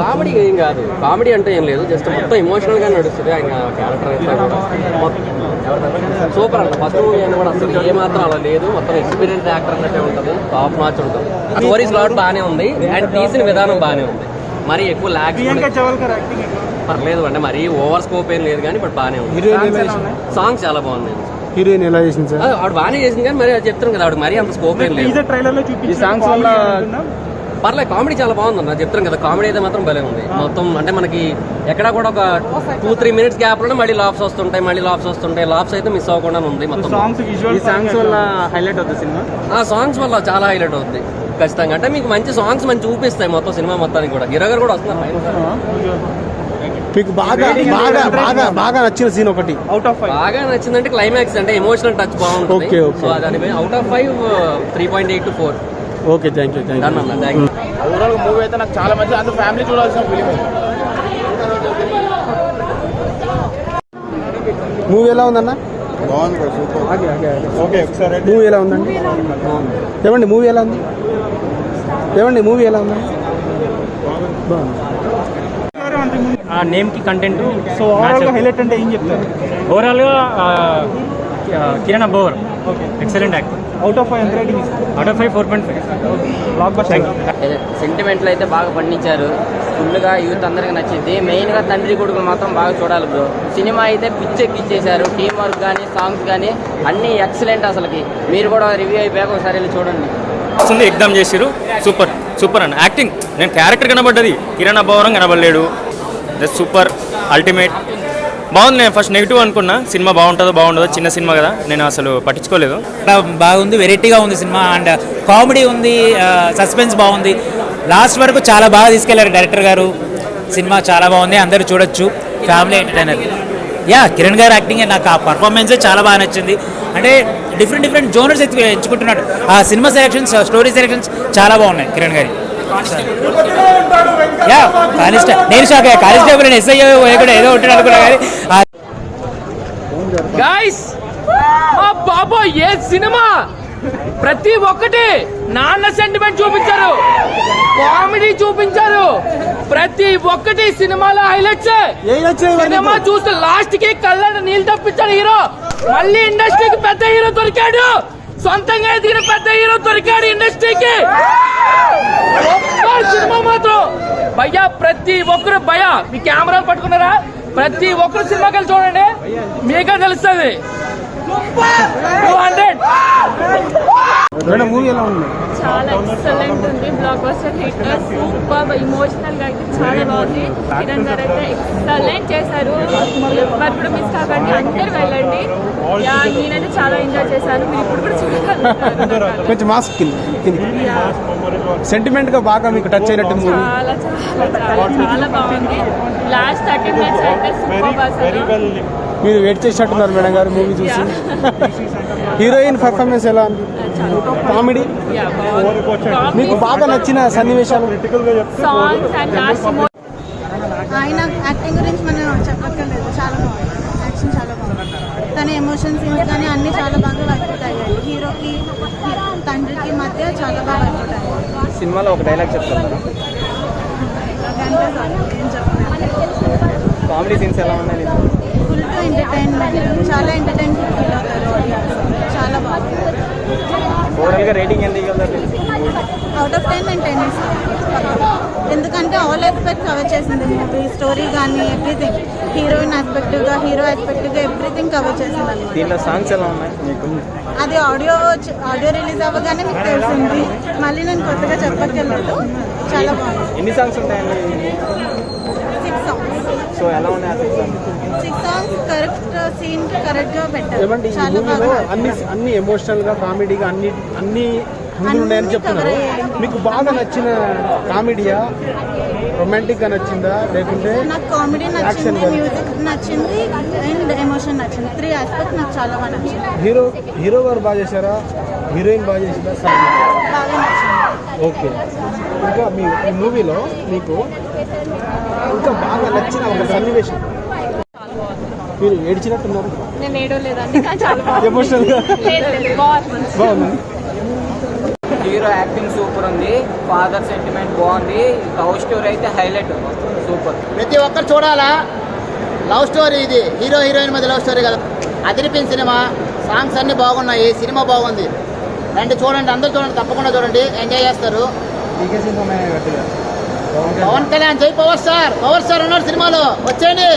Comedy ఏం కాదు, comedy అంటే ఏం లేదు, జస్ట్ మొత్తం ఎమోషనల్ గా నడుస్తుంది. ఆయన క్యారెక్టర్ సూపర్ అంట. ఫస్ట్ మూవీ అయినా కూడా అసలు ఏమాత్రం అలా లేదు, మొత్తం ఎక్స్పీరియన్స్ యాక్టర్ అన్నట్టే ఉంటుంది, టాప్ నాచ్ ఉంటుంది. స్టోరీ స్లాట్ బాగానే ఉంది అండ్ తీసిన విధానం బాగానే ఉంది. మరి ఎక్కువ లాగ్ పర్లేదు అంటే మరి ఓవర్ స్కోప్ ఏం లేదు కానీ బట్ బాగానే ఉంది. సాంగ్స్ చాలా బాగున్నాయి. హీరోయిన్ ఎలా చేసింది సార్? ఆవిడ బాగానే చేసింది కానీ మరి అది చెప్తాను కదా, ఆవిడ మరీ అంత స్కోప్ ఏం లేదు. ఈ సాంగ్స్ వల్ల పర్లేదు, కామెడీ చాలా బాగుంది అన్న, చెప్తాను కదా. కామెడీ అయితే మాత్రం భలే ఉంది మొత్తం. అంటే మనకి ఎక్కడ కూడా ఒక 2-3 minutes గ్యాప్ లో మళ్ళీ లాప్స్ వస్తుంటాయి. లాప్స్ అయితే మిస్ అవ్వకుండా ఉంది మొత్తం. ఈ సాంగ్స్ వల్ల హైలైట్ అవుతుంది సినిమా. ఆ సాంగ్స్ వల్ల చాలా హైలైట్ అవుతుంది ఖచ్చితంగా. అంటే మీకు మంచి సాంగ్స్ మంచి చూపిస్తాయి మొత్తం సినిమా మొత్తానికి కూడా. హీరో గారు కూడా వస్తున్నారు. మీకు బాగా బాగా బాగా బాగా నచ్చిన సీన్ ఒకటి? బాగా నచ్చిందంటే క్లైమాక్స్, అంటే ఎమోషనల్ టచ్ బాగుంటుంది. సో దాని out of 5 3.8 to 4. Okay, thank you. Overall movie అయితే నాకు చాలా మంచి, అంత ఫ్యామిలీ చూడాల్సిన ఫిలిం. మూవీ ఎలా ఉందన్న? మూవీ ఎలా ఉందండి? ఏమండి మూవీ ఎలా ఉంది? మూవీ ఎలా ఉందండి? ఆ నేమ్కి కంటెంట్. సో ఓవరాల్గా హైలైట్ అంటే ఏం చెప్తారు? ఓవరాల్గా కిరణ్ అబ్బోవర్ ఎక్సలెంట్ యాక్టర్. అవుట్ ఆఫ్ 5 ఎంత రేటింగ్ ఇస్తారు? Out of 5 4.5. Blockbuster. సెంటిమెంట్లు అయితే బాగా పండించారు, ఫుల్గా యూత్ అందరికి నచ్చింది. మెయిన్గా తండ్రి కొడుకులు మాత్రం బాగా చూడాలి బ్రో. సినిమా అయితే పిచ్చెక్కిచ్చేశారు, టీం వర్క్ కానీ సాంగ్స్ కానీ అన్నీ ఎక్సలెంట్. అసలుకి మీరు కూడా రివ్యూ అయిపోయాక ఒకసారి వెళ్ళి చూడండి. ఎగ్జామ్ చేసిరు, సూపర్ అన్న యాక్టింగ్. నేను క్యారెక్టర్ కనబడ్డది, కిరణ్ అబ్బోవరం కనబడలేడు. జస్ట్ సూపర్, అల్టిమేట్, బాగుంది. నేను ఫస్ట్ నెగిటివ్ అనుకున్నా, సినిమా బాగుండదో చిన్న సినిమా కదా, నేను అసలు పట్టించుకోలేదు. బాగుంది, వెరైటీగా ఉంది సినిమా. అండ్ కామెడీ ఉంది, సస్పెన్స్ బాగుంది. లాస్ట్ వరకు చాలా బాగా తీసుకెళ్లారు డైరెక్టర్ గారు. సినిమా చాలా బాగుంది, అందరూ చూడొచ్చు, ఫ్యామిలీ ఎంటర్టైనర్. కిరణ్ గారు యాక్టింగ్, నాకు ఆ పర్ఫార్మెన్సే చాలా బాగా నచ్చింది. అంటే డిఫరెంట్ జోనర్స్ ఎంచుకుంటున్నాడు. ఆ సినిమా సెలెక్షన్స్, స్టోరీ సెలెక్షన్స్ చాలా బాగున్నాయి కిరణ్ గారి. నేను షాక్ అయ్యా, కానిస్టేబుల్ ఎస్ఐ కూడా ఏదో ఉంటాడు అనుకున్నా కానీ. గైస్ బాబా ఏ సినిమా, ప్రతి ఒక్కటి నాన్న సెంటిమెంట్ చూపించారు, కామెడీ చూపించారు, ప్రతి ఒక్కటి సినిమాలో హైలైట్స్. సినిమా చూస్తే లాస్ట్ కి కళ్ళ నీళ్ళు తప్పించాడు హీరో. మళ్ళీ ఇండస్ట్రీకి పెద్ద హీరో దొరికాడు, సొంతంగా ఎదిగిన పెద్ద హీరో దొరికాడు ఇండస్ట్రీకి. సినిమా మాత్రం భయ్యా, ప్రతి ఒక్కరు భయ్యా మీ కెమెరాలు పట్టుకున్నారా? ప్రతి ఒక్కరు సినిమాకి వెళ్ళి చూడండి, మీకే తెలుస్తుంది. 200. మూవీ ఎలా ఉంది? చాలా ఎక్సలెంట్ ఉంది, block buster hit, super, emotional గా అయితే చాలా బాగుంది. కిరణ్ గారు అయితే ఎక్సలెంట్ చేశారు, ఎవరు కూడా మిస్ కాకండి, అందరు వెళ్ళండి. నేనైతే చాలా ఎంజాయ్ చేశాను, మీరు ఇప్పుడు కూడా చూడాలి. కొంచెం మాస్క్ సెంటిమెంట్ గా బాగా మీకు టచ్ అయినట్టు మూవీ. చాలా బాగుంది. లాస్ట్ 30 minutes అయితే సూపర్ అసలు. మీరు వెయిట్ చేసినట్టున్నారు మేడం గారు మూవీ చూసి. హీరోయిన్ పర్ఫార్మెన్స్ ఎలా ఉంది? కామెడీ, మీకు బాగా నచ్చిన సన్నివేశాలు? ఆయన యాక్టింగ్ గురించి మనం చెప్పక్కర్లేదు, చాలా బాగుంది. యాక్షన్ చాలా బాగుంది, తన ఎమోషన్ సీన్స్ కానీ అన్ని చాలా బాగా వర్కౌట్ అయ్యాయి. హీరోకి తండ్రికి మధ్య చాలా బాగా వర్కౌట్ అయ్యాయి. సినిమాలో ఒక డైలాగ్ చెప్తాను, ఏం చెప్పలేదు. కామెడీ సీన్స్ ఎలా ఉన్నాయి? ఫుల్ టు ఎంటర్టైన్మెంట్, చాలా ఎంటర్టైన్మెంట్ ఫీల్ అవుతారు, చాలా బాగుంది. ఓవరాల్గా రేటింగ్ ఎంత ఇవ్వగలరు? అవుట్ ఆఫ్ 10 నేను 10 ఇస్తాను. ఎందుకంటే ఆల్ ఆస్పెక్ట్ కవర్ చేసింది మూవీ, స్టోరీ కానీ ఎవ్రీథింగ్. హీరోయిన్ ఆస్పెక్ట్గా, హీరో ఆస్పెక్ట్గా ఎవ్రీథింగ్ కవర్ చేసింది అనమాట. దీంట్లో సాంగ్స్ ఎలా ఉన్నాయి మీకు? అది ఆడియో రిలీజ్ అవ్వగానే మీకు తెలిసింది, మళ్ళీ నేను కొత్తగా చెప్పక్కర్లేదు, చాలా బాగుంది. ఎన్ని సాంగ్స్ ఉంటాయండి? 6 songs. సో ఎలా ఉన్నాయి? 6 songs కరెక్ట్ సీన్ కరెక్ట్ గా పెట్టారు, చాలా బాగా. అన్ని ఎమోషనల్ గా, కామెడీగా అన్ని ఉన్నాయని చెప్తున్నారు. మీకు బాగా నచ్చిన కామెడీయా, రొమాంటిక్ గా నచ్చిందా, లేకుంటే? నాకు కామెడీ నచ్చింది, మ్యూజిక్ నచ్చింది అండ్ ఎమోషన్ నచ్చింది. 3 ఆస్పెక్ట్ నాకు చాలా బాగా నచ్చింది. హీరో గారు బాగా చేశారా, హీరోయిన్ బాగా చేసిందా? బాగా నచ్చింది. ఓకే. ఇంకా ఈ మూవీలో మీకు ఇంకా బాగా నచ్చిన ఒక సన్నివేశం? మీరు ఏడ్చినట్టున్నారు. నేను ఏడవలేదండి, కానీ చాలా బాగుంది. ఎమోషనల్ గా బాగుంది. హీరో యాక్టింగ్ సూపర్ ఉంది, ఫాదర్ సెంటిమెంట్ బాగుంది, లవ్ స్టోరీ అయితే హైలైట్ సూపర్. ప్రతి ఒక్కరు చూడాలా. లవ్ స్టోరీ ఇది, హీరో హీరోయిన్ మధ్య లవ్ స్టోరీ కదా. అదిరిపోయిన సినిమా, సాంగ్స్ అన్నీ బాగున్నాయి, సినిమా బాగుంది. రండి చూడండి, అందరూ చూడండి, తప్పకుండా చూడండి, ఎంజాయ్ చేస్తారు. పవన్ కళ్యాణ్ జై పవర్ స్టార్, పవర్ స్టార్ ఉన్నాడు సినిమాలో, వచ్చేయండి.